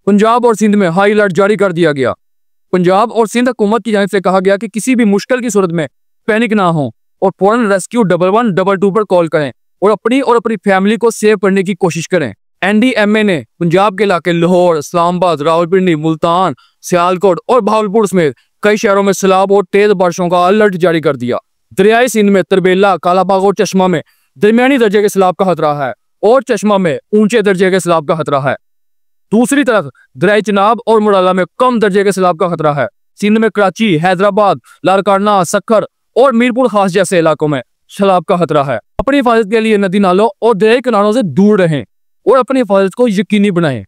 पंजाब और सिंध में high alert जारी कर दिया गया। पंजाब और सिंध हुकूमत की जानिब से कहा गया कि किसी भी मुश्किल की सूरत में पैनिक ना हो और फौरन रेस्क्यू 1122 पर कॉल करें और अपनी फैमिली को सेव करने की कोशिश करें। एनडीएमए ने पंजाब के इलाके लाहौर, इस्लामाबाद, रावलपिंडी, मुल्तान, सियालकोट और भावलपुर समेत कई शहरों में सैलाब और तेज बारिशों का अलर्ट जारी कर दिया। दरियाई सिंध में तरबेला, कालाबाग और चश्मा में दरमियानी दर्जे के सैलाब का खतरा है और चश्मा में ऊंचे दर्जे के सैलाब का खतरा है। दूसरी तरफ दरियाई चिनाब और मुराला में कम दर्जे के सैलाब का खतरा है। सिंध में कराची, हैदराबाद, लारकाना, सक्खर और मीरपुर खास जैसे इलाकों में सैलाब का खतरा है। अपनी हिफाजत के लिए नदी नालों और दरियाई किनारों से दूर रहें और अपनी हिफाजत को यकीनी बनाएं।